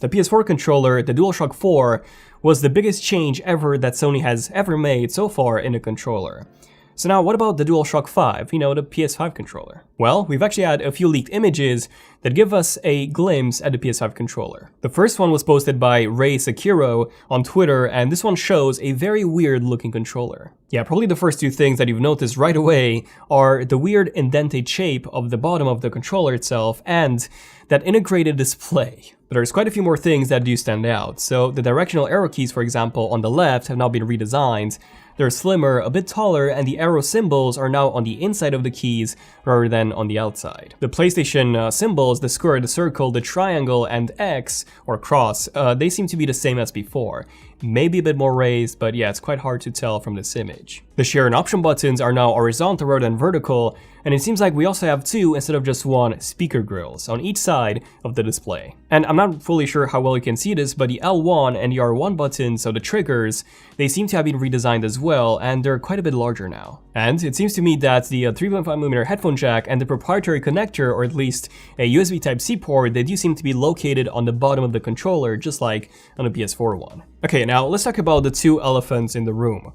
The PS4 controller, the DualShock 4, was the biggest change ever that Sony has ever made so far in a controller. So now what about the DualShock 5, the PS5 controller? Well, we've actually had a few leaked images that give us a glimpse at the PS5 controller. The first one was posted by Ray Sekiro on Twitter, and this one shows a very weird looking controller. Yeah, probably the first two things that you've noticed right away are the weird indented shape of the bottom of the controller itself and that integrated display. But there's quite a few more things that do stand out. So the directional arrow keys, for example, on the left have now been redesigned. They're slimmer, a bit taller, and the arrow symbols are now on the inside of the keys rather than on the outside. The PlayStation symbols, the square, the circle, the triangle, and X, or cross, they seem to be the same as before. Maybe a bit more raised, but yeah, it's quite hard to tell from this image. The share and option buttons are now horizontal rather than vertical, and it seems like we also have two instead of just one speaker grills on each side of the display. And I'm not fully sure how well you can see this, but the L1 and the R1 buttons, so the triggers, they seem to have been redesigned as well, and they're quite a bit larger now. And it seems to me that the 3.5mm headphone jack and the proprietary connector, or at least a USB Type-C port, they do seem to be located on the bottom of the controller, just like on the PS4 one. Okay, now let's talk about the two elephants in the room: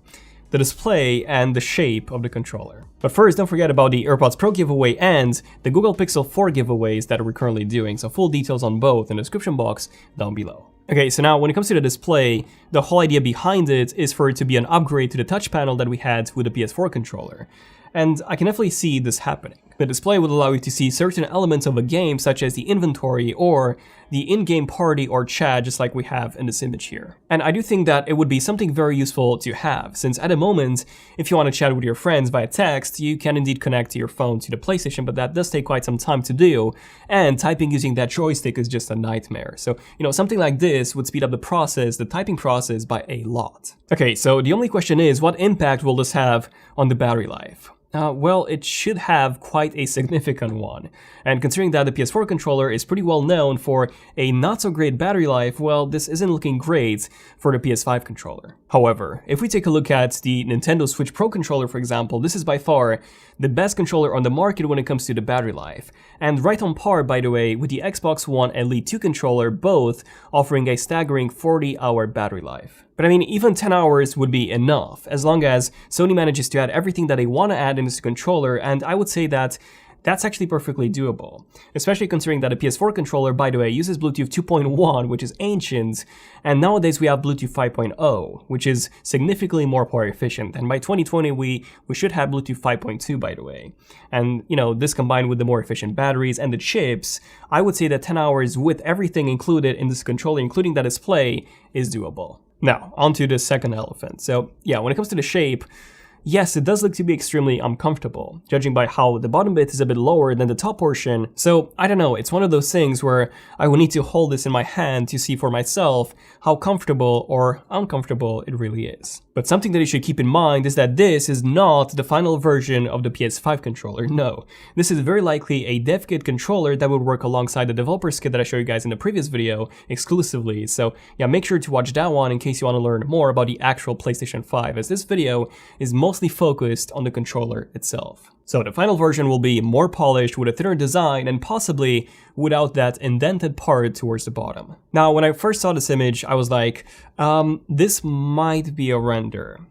the display and the shape of the controller. But first, don't forget about the AirPods Pro giveaway and the Google Pixel 4 giveaways that we're currently doing, so full details on both in the description box down below. Okay, so now when it comes to the display, the whole idea behind it is for it to be an upgrade to the touch panel that we had with the PS4 controller. And I can definitely see this happening. The display would allow you to see certain elements of a game, such as the inventory or the in-game party or chat, just like we have in this image here. And I do think that it would be something very useful to have, since at the moment, if you want to chat with your friends via text, you can indeed connect your phone to the PlayStation, but that does take quite some time to do, and typing using that joystick is just a nightmare. So, something like this would speed up the typing process by a lot. Okay, so the only question is, what impact will this have on the battery life? Well, it should have quite a significant one, and considering that the PS4 controller is pretty well known for a not so great battery life, well, this isn't looking great for the PS5 controller. However, if we take a look at the Nintendo Switch Pro controller, for example, this is by far the best controller on the market when it comes to the battery life, and right on par, by the way, with the Xbox One Elite 2 controller, both offering a staggering 40-hour battery life. But I mean, even 10 hours would be enough, as long as Sony manages to add everything that they want to add in this controller, and I would say that that's actually perfectly doable, especially considering that a PS4 controller, by the way, uses Bluetooth 2.1, which is ancient, and nowadays we have Bluetooth 5.0, which is significantly more power efficient, and by 2020 we should have Bluetooth 5.2, by the way. And, this combined with the more efficient batteries and the chips, I would say that 10 hours with everything included in this controller, including the display, is doable. Now, onto the second elephant. So yeah, when it comes to the shape, yes, it does look to be extremely uncomfortable, judging by how the bottom bit is a bit lower than the top portion. So I don't know, it's one of those things where I will need to hold this in my hand to see for myself how comfortable or uncomfortable it really is. But something that you should keep in mind is that this is not the final version of the PS5 controller, no. This is very likely a dev kit controller that would work alongside the developer's kit that I showed you guys in the previous video exclusively. So yeah, make sure to watch that one in case you want to learn more about the actual PlayStation 5, as this video is mostly focused on the controller itself. So the final version will be more polished with a thinner design and possibly without that indented part towards the bottom. Now, when I first saw this image, I was like, this might be a render.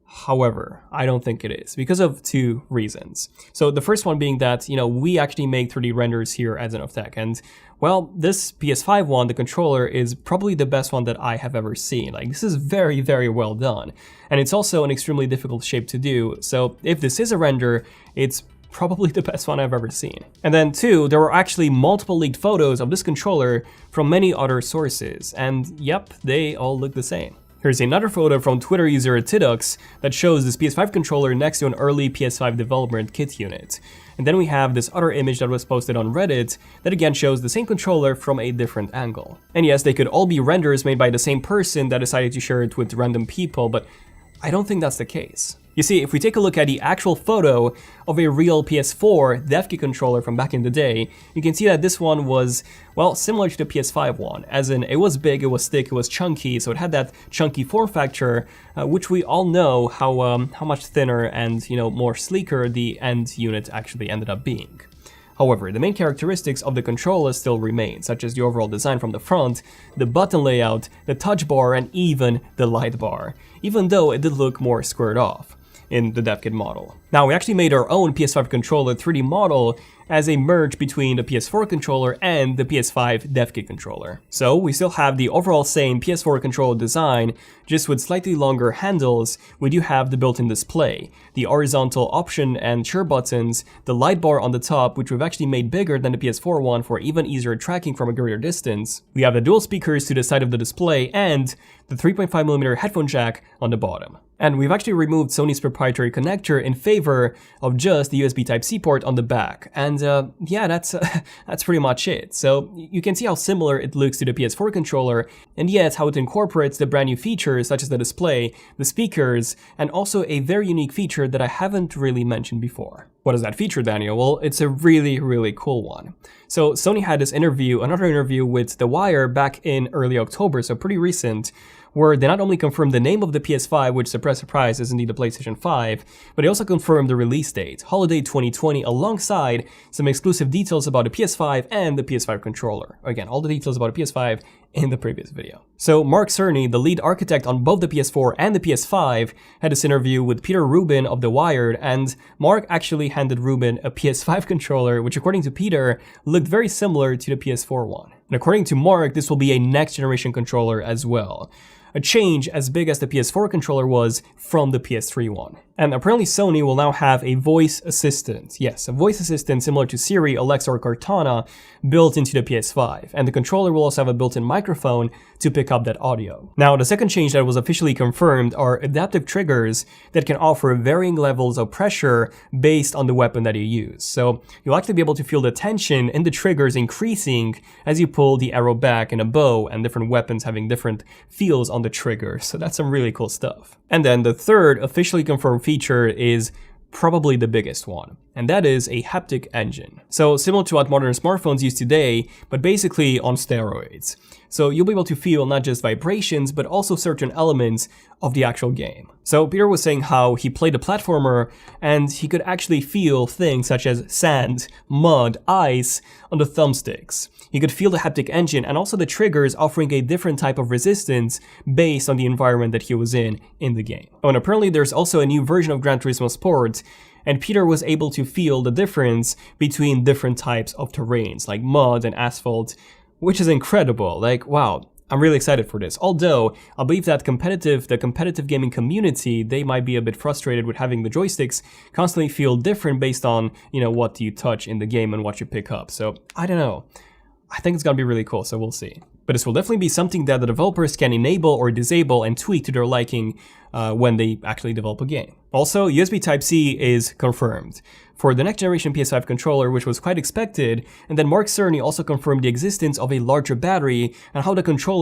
However, I don't think it is, because of two reasons. So the first one being that, we actually make 3D renders here at XenofTech, and well, this PS5 one, the controller, is probably the best one that I have ever seen. Like, this is very, very well done. And it's also an extremely difficult shape to do, so if this is a render, it's probably the best one I've ever seen. And then two, there were actually multiple leaked photos of this controller from many other sources, and yep, they all look the same. Here's another photo from Twitter user Tidux that shows this PS5 controller next to an early PS5 development kit unit. And then we have this other image that was posted on Reddit that again shows the same controller from a different angle. And yes, they could all be renders made by the same person that decided to share it with random people, but I don't think that's the case. You see, if we take a look at the actual photo of a real PS4 dev kit controller from back in the day, you can see that this one was, well, similar to the PS5 one, as in it was big, it was thick, it was chunky, so it had that chunky form factor, which we all know how much thinner and, more sleeker the end unit actually ended up being. However, the main characteristics of the controller still remain, such as the overall design from the front, the button layout, the touch bar, and even the light bar, even though it did look more squared off in the dev kit model. Now, we actually made our own PS5 controller 3D model as a merge between the PS4 controller and the PS5 dev kit controller. So we still have the overall same PS4 controller design, just with slightly longer handles. We do have the built-in display, the horizontal option and share buttons, the light bar on the top, which we've actually made bigger than the PS4 one for even easier tracking from a greater distance. We have the dual speakers to the side of the display and the 3.5mm headphone jack on the bottom. And we've actually removed Sony's proprietary connector in favor of just the USB Type-C port on the back. And yeah, that's pretty much it. So you can see how similar it looks to the PS4 controller, and yet how it incorporates the brand new features such as the display, the speakers, and also a very unique feature that I haven't really mentioned before. What is that feature, Daniel? Well, it's a really, really cool one. So Sony had this interview, another interview with The Wire back in early October, so pretty recent, where they not only confirmed the name of the PS5, which, surprise, surprise, is indeed the PlayStation 5, but they also confirmed the release date, holiday 2020, alongside some exclusive details about the PS5 and the PS5 controller. Again, all the details about the PS5 in the previous video. So Mark Cerny, the lead architect on both the PS4 and the PS5, had this interview with Peter Rubin of The Wired, and Mark actually handed Rubin a PS5 controller, which according to Peter, looked very similar to the PS4 one. And according to Mark, this will be a next generation controller as well. A change as big as the PS4 controller was from the PS3 one. And apparently Sony will now have a voice assistant. Yes, a voice assistant similar to Siri, Alexa, or Cortana built into the PS5. And the controller will also have a built-in microphone to pick up that audio. Now, the second change that was officially confirmed are adaptive triggers that can offer varying levels of pressure based on the weapon that you use. So you'll actually be able to feel the tension in the triggers increasing as you pull the arrow back in a bow, and different weapons having different feels on the trigger. So that's some really cool stuff. And then the third officially confirmed feature is probably the biggest one, and that is a haptic engine. So similar to what modern smartphones use today, but basically on steroids. So you'll be able to feel not just vibrations, but also certain elements of the actual game. So Peter was saying how he played a platformer and he could actually feel things such as sand, mud, ice on the thumbsticks. He could feel the haptic engine and also the triggers offering a different type of resistance based on the environment that he was in the game. Oh, and apparently there's also a new version of Gran Turismo Sport, and Peter was able to feel the difference between different types of terrains like mud and asphalt, which is incredible. Like, wow, I'm really excited for this. Although I believe that the competitive gaming community, they might be a bit frustrated with having the joysticks constantly feel different based on, what you touch in the game and what you pick up. So I don't know. I think it's gonna be really cool, so we'll see. But this will definitely be something that the developers can enable or disable and tweak to their liking when they actually develop a game. Also, USB Type-C is confirmed for the next generation PS5 controller, which was quite expected, and then Mark Cerny also confirmed the existence of a larger battery and how the controller